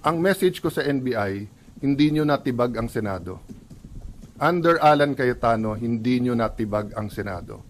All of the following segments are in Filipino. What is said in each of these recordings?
ang message ko sa NBI, hindi nyo natibag ang Senado. Under Alan Cayetano, hindi nyo natibag ang Senado.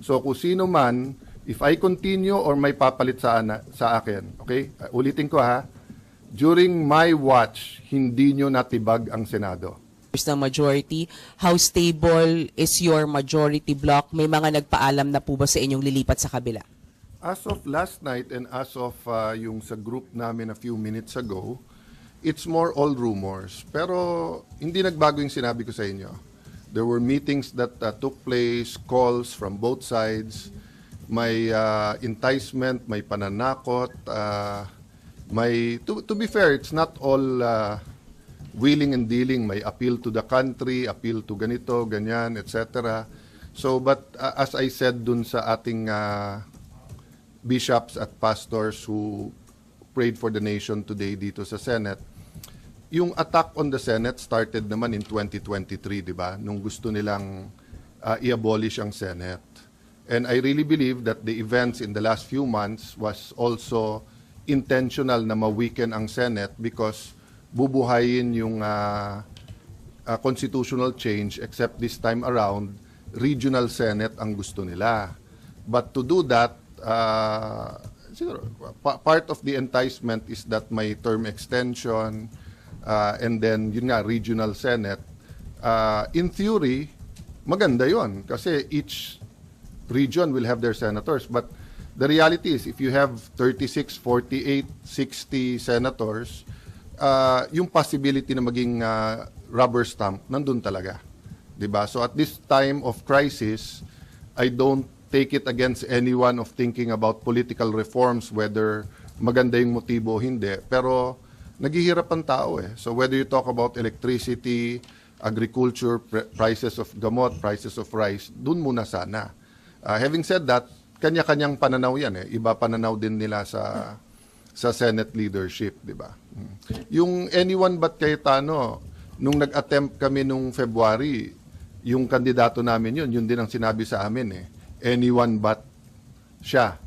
So kung sino man, if I continue or may papalit sa akin, okay? Ulitin ko ha, during my watch, hindi nyo natibag ang Senado. Ng majority, how stable is your majority block? May mga nagpaalam na po ba sa inyong lilipat sa kabila? As of last night and as of yung sa group namin a few minutes ago, it's more all rumors. Pero hindi nagbago yung sinabi ko sa inyo. There were meetings that took place, calls from both sides, may enticement, may pananakot, may, to be fair, it's not all willing and dealing, may appeal to the country, appeal to ganito, ganyan, etc. So, but as I said dun sa ating bishops at pastors who prayed for the nation today dito sa Senate, yung attack on the Senate started naman in 2023, di ba? Nung gusto nilang i-abolish ang Senate. And I really believe that the events in the last few months was also intentional na ma-weaken ang Senate because bubuhayin yung constitutional change, except this time around, regional Senate ang gusto nila. But to do that, siguro, part of the enticement is that may term extension, and then yun nga, regional Senate. In theory, maganda yon kasi each region will have their senators. But the reality is, if you have 36, 48, 60 senators, yung possibility na maging rubber stamp, nandun talaga. Diba? So at this time of crisis, I don't take it against anyone of thinking about political reforms, whether maganda yung motibo o hindi. Pero naghihirap ang tao eh. So whether you talk about electricity, agriculture, prices of gamot, prices of rice, dun muna sana. Having said that, kanya-kanyang pananaw yan eh. Iba pananaw din nila sa Senate leadership, di ba? Yung anyone but Cayetano, nung nag-attempt kami nung February, yung kandidato namin yun din ang sinabi sa amin eh. Anyone but siya.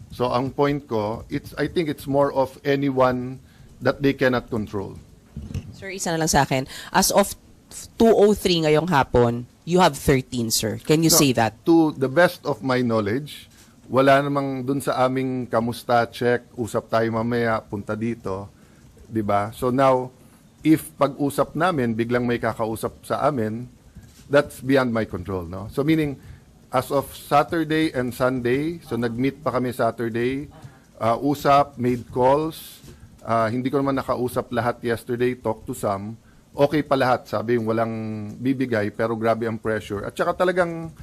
So ang point ko, I think it's more of anyone that they cannot control. Sir, isa na lang sa akin. As of 2:03 ngayong hapon, you have 13, sir. Can you say that? To the best of my knowledge, wala namang dun sa aming kamusta, check, usap tayo mamaya, punta dito, 'di ba? So now, if pag-usap namin biglang may kakausap sa amin, that's beyond my control, no? So meaning as of Saturday and Sunday, so nag-meet pa kami Saturday, usap, made calls, hindi ko naman nakausap lahat yesterday, talk to some, okay pa lahat, sabi yung walang bibigay pero grabe ang pressure. At saka talagang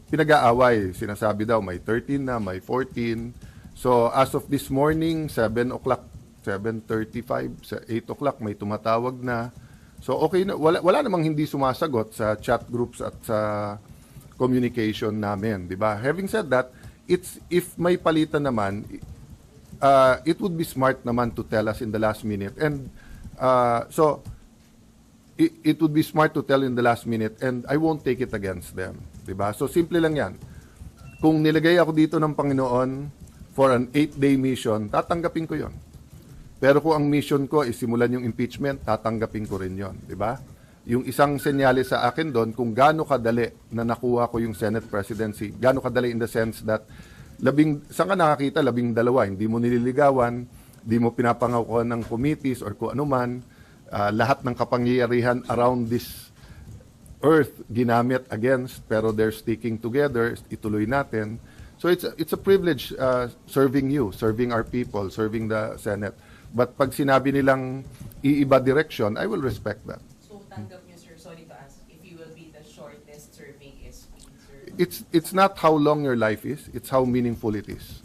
pinag-aaway. Sinasabi daw may 13 na, may 14. So as of this morning, 7 o'clock, 7:35, 8 o'clock, may tumatawag na. So okay na, wala namang hindi sumasagot sa chat groups at sa communication namin, di ba? Having said that, if may palitan naman, it would be smart naman to tell us in the last minute. And so it would be smart to tell in the last minute, and I won't take it against them. Diba? So, simple lang yan. Kung nilagay ako dito ng Panginoon for an 8-day mission, tatanggapin ko yon. Pero kung ang mission ko is simulan yung impeachment, tatanggapin ko rin yon. Diba? Yung isang senyales sa akin doon, kung gaano kadali na nakuha ko yung Senate presidency, gaano kadali in the sense that, saan ka nakakita, 12, hindi mo nililigawan, hindi mo pinapangakuan ng committees or kung ano man, lahat ng kapangyarihan around this earth ginamit against, pero they're sticking together, ituloy natin. So it's a privilege serving you, serving our people, serving the Senate. But pag sinabi nilang iiba direction, I will respect that. So tanggap niyo, sir, sorry to ask, if you will be the shortest serving SP, sir? It's not how long your life is, it's how meaningful it is.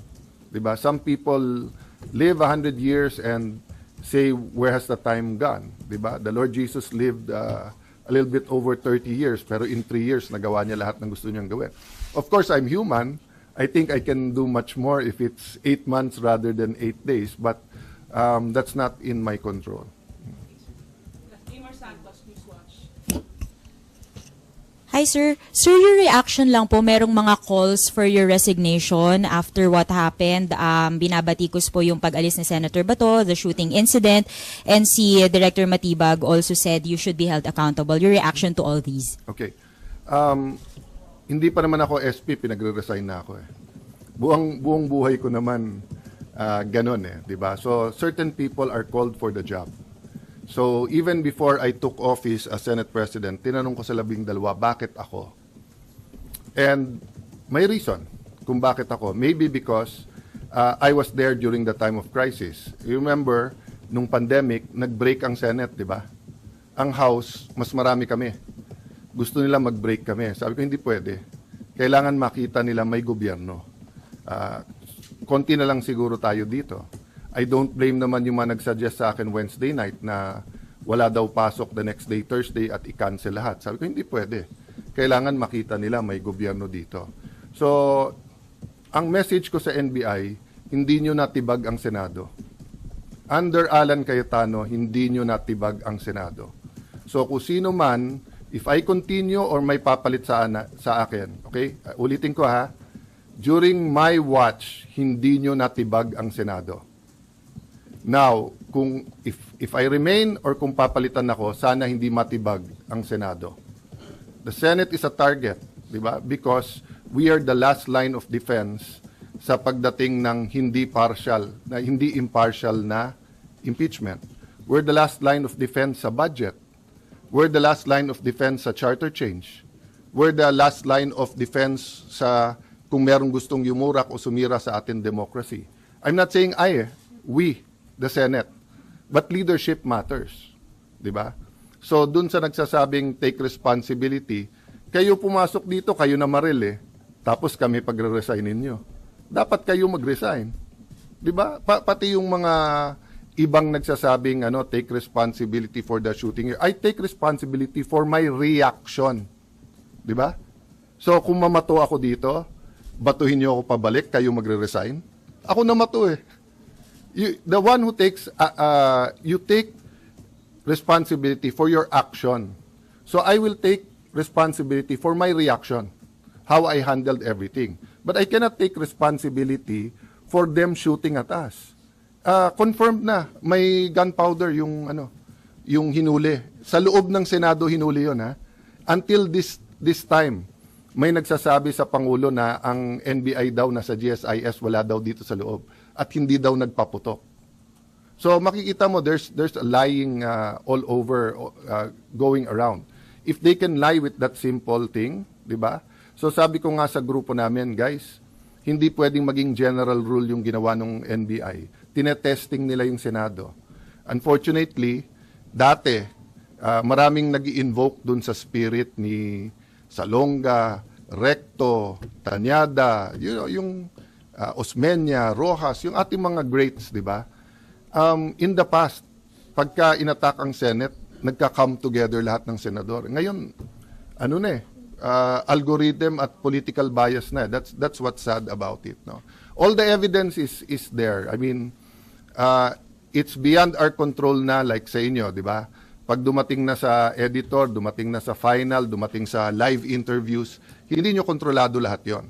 Diba? Some people live 100 years and say, where has the time gone? Diba? The Lord Jesus lived a little bit over 30 years, pero in 3 years, nagawa niya lahat ng gusto niyang gawin. Of course, I'm human. I think I can do much more if it's 8 months rather than 8 days, but that's not in my control. Hi, sir. Sir, your reaction lang po, merong mga calls for your resignation after what happened. Binabatikos po yung pag-alis ni Senator Bato, the shooting incident, and si Director Matibag also said you should be held accountable. Your reaction to all these? Okay. Hindi pa naman ako SP, pinagre-resign na ako eh. Buong buhay ko naman ganun eh, di ba? So, certain people are called for the job. So, even before I took office as Senate President, tinanong ko sa 12, bakit ako? And may reason kung bakit ako. Maybe because I was there during the time of crisis. You remember, nung pandemic, nag-break ang Senate, di ba? Ang House, mas marami kami. Gusto nila mag-break kami. Sabi ko, hindi pwede. Kailangan makita nila may gobyerno. Konti na lang siguro tayo dito. I don't blame naman yung mga nagsuggest sa akin Wednesday night na wala daw pasok the next day, Thursday, at i-cancel lahat. Sabi ko, hindi pwede. Kailangan makita nila may gobyerno dito. So, ang message ko sa NBI, hindi nyo natibag ang Senado. Under Alan Cayetano, hindi nyo natibag ang Senado. So, kung sino man, if I continue or may papalit sa akin, okay? Ulitin ko ha, during my watch, hindi nyo natibag ang Senado. Now, kung if I remain or kung papalitan ako, sana hindi matibag ang Senado. The Senate is a target, di ba? Because we are the last line of defense sa pagdating ng hindi impartial na impeachment. We're the last line of defense sa budget. We're the last line of defense sa charter change. We're the last line of defense sa kung merong gustong yumurak o sumira sa ating democracy. I'm not saying we, the Senate. But leadership matters. Di ba? So, dun sa nagsasabing take responsibility, kayo pumasok dito, kayo na maril eh. Tapos kami pagre-resignin nyo. Dapat kayo mag-resign. Di ba? Pati yung mga ibang nagsasabing take responsibility for the shooting. I take responsibility for my reaction. Di ba? So, kung mamato ako dito, batuhin nyo ako pabalik, kayo magre-resign. Ako na mato eh. The one who takes, you take responsibility for your action. So I will take responsibility for my reaction, how I handled everything. But I cannot take responsibility for them shooting at us. Confirmed na, may gunpowder yung hinuli. Sa loob ng Senado hinuli yun ha. Until this time, may nagsasabi sa Pangulo na ang NBI daw nasa GSIS, wala daw dito sa loob. At hindi daw nagpaputok. So makikita mo there's a lying all over going around. If they can lie with that simple thing, 'di ba? So sabi ko nga sa grupo namin, guys, hindi pwedeng maging general rule yung ginawa ng NBI. Tinetesting nila yung Senado. Unfortunately, dati maraming nag-invoke dun sa spirit ni Salonga, Recto, Tanyada, yung Osmeña, Rojas, yung ating mga greats, di ba? In the past, pagka inattack ang Senate, nagka-come together lahat ng senador. Ngayon, algorithm at political bias na. That's what's sad about it. No? All the evidence is there. I mean, it's beyond our control na, like sa inyo, di ba? Pag dumating na sa editor, dumating na sa final, dumating sa live interviews, hindi nyo kontrolado lahat yon.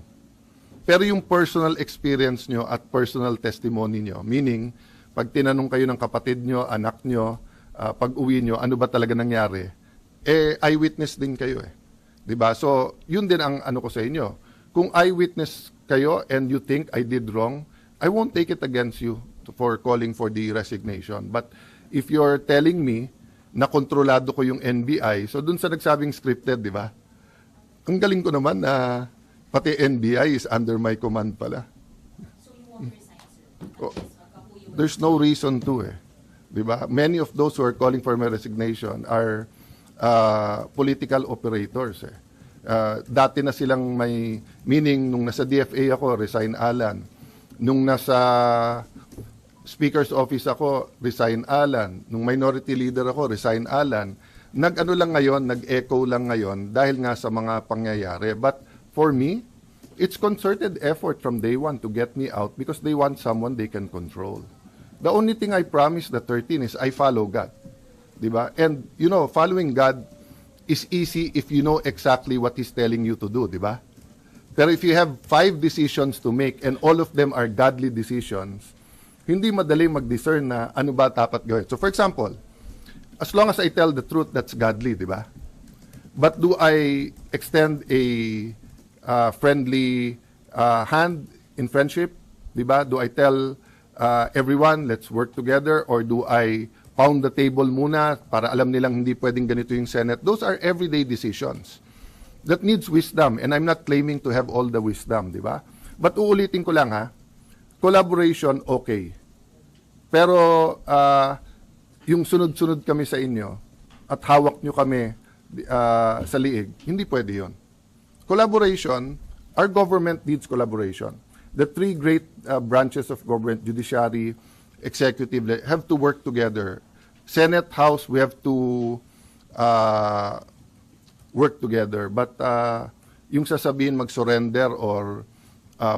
Pero yung personal experience nyo at personal testimony nyo, meaning, pag tinanong kayo ng kapatid nyo, anak nyo, pag uwi nyo, ano ba talaga nangyari? Eyewitness din kayo eh. Diba? So, yun din ang ko sa inyo. Kung eyewitness kayo and you think I did wrong, I won't take it against you for calling for the resignation. But if you're telling me na kontrolado ko yung NBI, so dun sa nagsabing scripted, di ba? Ang galing ko naman na pati NBI is under my command pala. So you won't resign, sir? There's no reason to eh. Diba? Many of those who are calling for my resignation are political operators eh. Dati na silang may, meaning nung nasa DFA ako, resign Alan. Nung nasa Speaker's Office ako, resign Alan. Nung minority leader ako, resign Alan. Nag-ano lang ngayon, nag-echo lang ngayon dahil nga sa mga pangyayari. But for me, it's concerted effort from day one to get me out because they want someone they can control. The only thing I promised the 13 is I follow God. Diba? And, you know, following God is easy if you know exactly what he's telling you to do, di ba? Pero if you have 5 decisions to make and all of them are godly decisions, hindi madali mag-discern na ano ba dapat gawin. So for example, as long as I tell the truth, that's godly, di ba? But do I extend a friendly hand in friendship? Di ba? Do I tell everyone, let's work together? Or do I pound the table muna para alam nilang hindi pwedeng ganito yung Senate? Those are everyday decisions that needs wisdom, and I'm not claiming to have all the wisdom, di ba? But uulitin ko lang ha, collaboration, okay. Pero yung sunod-sunod kami sa inyo at hawak nyo kami sa liig, hindi pwede yun. Collaboration, our government needs collaboration. The 3 great branches of government, judiciary, executive, have to work together. Senate, House, we have to work together. But yung sasabihin mag-surrender or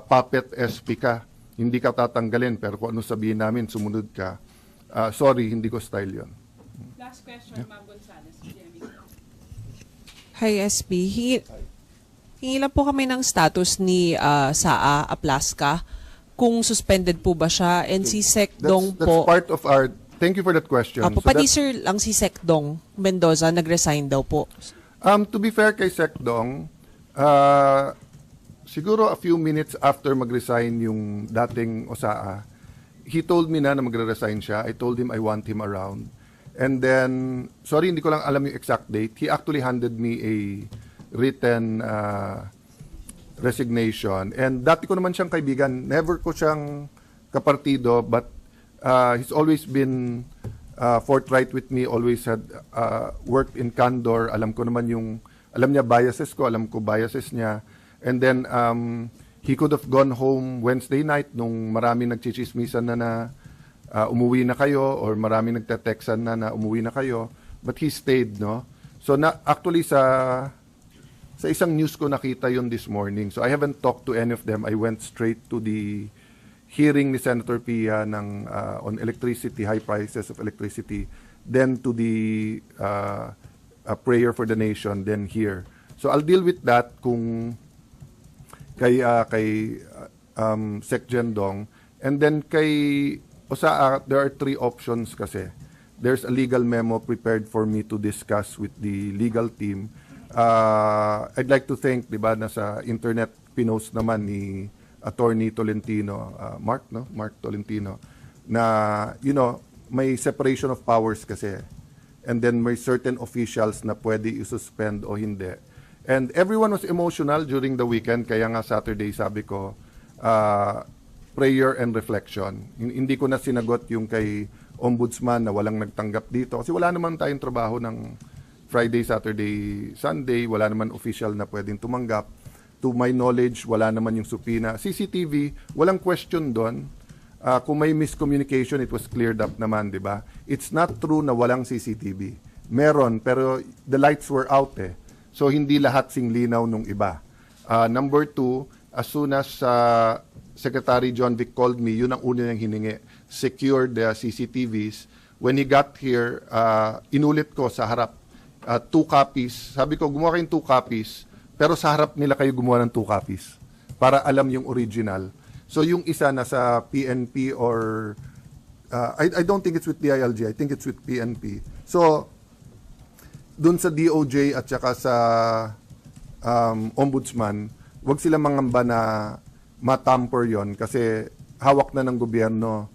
puppet SP ka, hindi ka tatanggalin, pero kung ano sabihin namin, sumunod ka. Sorry, hindi ko style yon. Last question, Ma'am Gonzales. Hi, SP. Hingi lang po kami ng status ni Saa Aplaska, kung suspended po ba siya, and si Sec Dong That's po. part of our, thank you for that question. Apo, So pati that's- sir lang si Sec Dong Mendoza, nag-resign daw po. To be fair kay Sec Dong, siguro a few minutes after mag-resign yung dating Osaa, he told me na magre-resign siya. I told him I want him around. And then, sorry, hindi ko lang alam yung exact date. He actually handed me a written resignation. And dati ko naman siyang kaibigan. Never ko siyang kapartido, but he's always been forthright with me, always had worked in candor. Alam ko naman alam niya biases ko, alam ko biases niya. And then, he could have gone home Wednesday night nung marami nagchichismisan na umuwi na kayo, or marami nagte-textan na umuwi na kayo. But he stayed, no? So, actually sa isang news ko nakita yun this morning. So, I haven't talked to any of them. I went straight to the hearing ni Senator Pia on electricity, high prices of electricity, then to the prayer for the nation, then here. So I'll deal with that kung kay Sec Jendong, and then kay Osaa, there are 3 options kasi. There's a legal memo prepared for me to discuss with the legal team. I'd like to thank, di ba, nasa internet pinost naman ni Attorney Tolentino, Mark Tolentino, na, may separation of powers kasi. And then may certain officials na pwede i-suspend o hindi. And everyone was emotional during the weekend, kaya nga Saturday sabi ko, prayer and reflection. Hindi ko na sinagot yung kay Ombudsman na walang nagtanggap dito. Kasi wala naman tayong trabaho ng Friday, Saturday, Sunday. Wala naman official na pwedeng tumanggap. To my knowledge, wala naman yung supina. CCTV, walang question doon. Kung may miscommunication, it was cleared up naman, di ba? It's not true na walang CCTV. Meron, pero the lights were out eh. So, hindi lahat singlinaw nung iba. Number 2, as soon as Secretary John Vic called me, yun ang una niyang hiningi, secure the CCTVs. When he got here, inulit ko sa harap, 2 copies. Sabi ko, gumawa kayong 2 copies, pero sa harap nila kayo gumawa ng 2 copies para alam yung original. So yung isa nasa PNP or I don't think it's with DILG, I think it's with PNP. So dun sa DOJ at saka sa Ombudsman, wag sila mangamba na matamper yon kasi hawak na ng gobyerno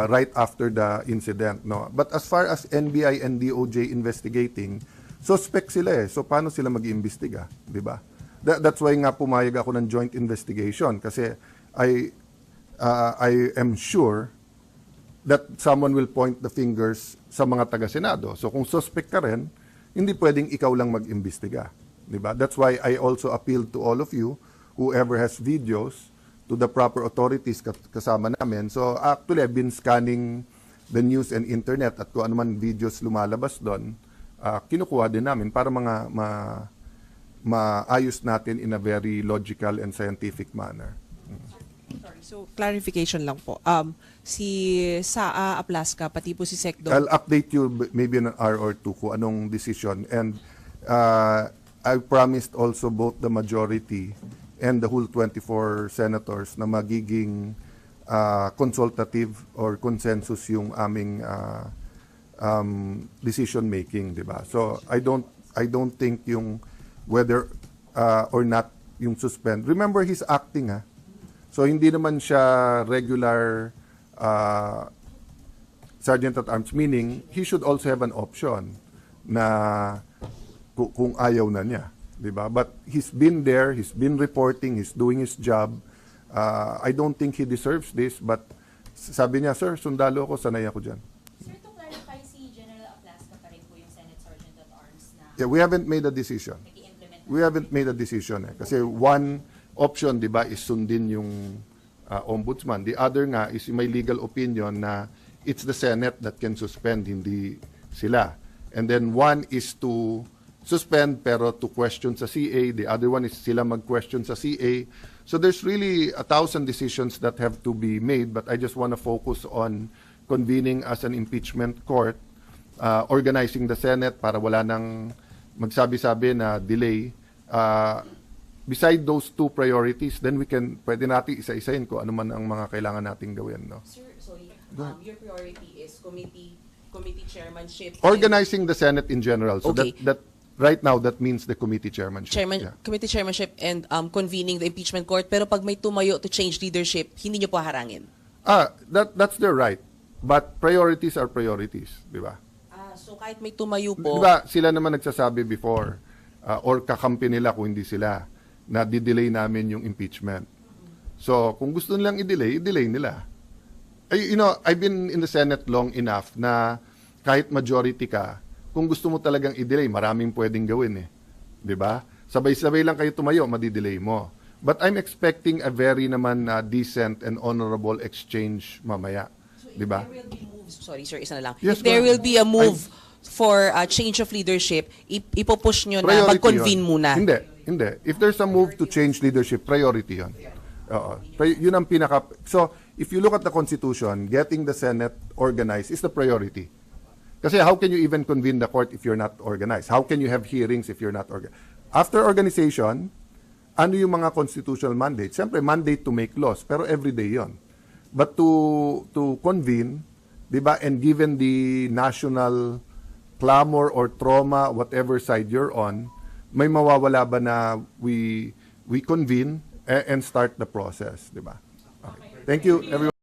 right after the incident, no. But as far as NBI and DOJ investigating, suspect sila eh. So paano sila mag-iimbestiga, 'di ba? That's why nga pumayag ako ng joint investigation kasi I am sure that someone will point the fingers sa mga taga-Senado. So kung suspect ka rin, hindi pwedeng ikaw lang mag-imbestiga, 'di ba? That's why I also appeal to all of you, whoever has videos, to the proper authorities kasama namin. So actually I've been scanning the news and internet at kung ano man videos lumalabas doon, kinukuha din namin para maayos natin in a very logical and scientific manner. Sorry, So, clarification lang po. Si SAA Aplasca, pati po si SecDo, I'll update you maybe in an hour or two kung anong decision. And I promised also both the majority and the whole 24 senators na magiging consultative or consensus yung aming decision making, di ba? So I don't think yung whether or not yung suspend. Remember, he's acting, ha? So hindi naman siya regular sergeant at arms, meaning he should also have an option na kung ayaw na niya, di ba? But he's been there, he's been reporting, he's doing his job. I don't think he deserves this, but sabi niya, sir, sundalo ako, sanay ako dyan. Sir, to clarify, si General Aplasca pa rin po yung Senate Sergeant at Arms na Yeah, we haven't made a decision. nag-i-implement. We haven't made a decision, eh. Kasi one option, di ba, is sundin yung ombudsman. The other nga is may legal opinion na it's the Senate that can suspend, hindi sila. And then one is to suspend pero to question sa CA. The other one is sila mag-question sa CA. So there's really 1,000 decisions that have to be made, but I just want to focus on convening as an impeachment court, organizing the Senate para wala nang magsabi-sabi na delay. Beside those two priorities, then pwede natin isa-isahin ko ano man ang mga kailangan nating gawin, no? Sir, sorry. Your priority is committee chairmanship. Organizing the Senate in general. So Okay. that right now that means the committee chairmanship. Yeah. Committee chairmanship and convening the impeachment court. Pero pag may tumayo to change leadership, hindi niyo po harangin. That's their right. But priorities are priorities, di ba? So kahit may tumayo Di po, ba sila naman nagsasabi before or kakampi nila kung hindi sila na di-delay namin yung impeachment. So kung gusto nilang i-delay nila. I've been in the Senate long enough na kahit majority ka, kung gusto mo talagang i-delay, maraming pwedeng gawin eh. 'Di ba? Sabay-sabay lang kayo tumayo, madi-delay mo. But I'm expecting a very naman decent and honorable exchange mamaya. 'Di ba? there will be moves. Sorry sir, isa na lang. Yes, If there ma'am. will be a move for a change of leadership, ipopush nyo na mag-convene yun. muna. Hindi. If there's a move to change leadership, priority yun. Oo. Yun ang pinaka... So, if you look at the Constitution, getting the Senate organized is the priority. Kasi how can you even convene the court if you're not organized? How can you have hearings if you're not organized? After organization, ano yung mga constitutional mandates? Siyempre, mandate to make laws, pero everyday yon. But to convene, di ba, and given the national clamor or trauma, whatever side you're on, may mawawala ba na we convene and start the process, di ba? Okay. Thank you, everyone.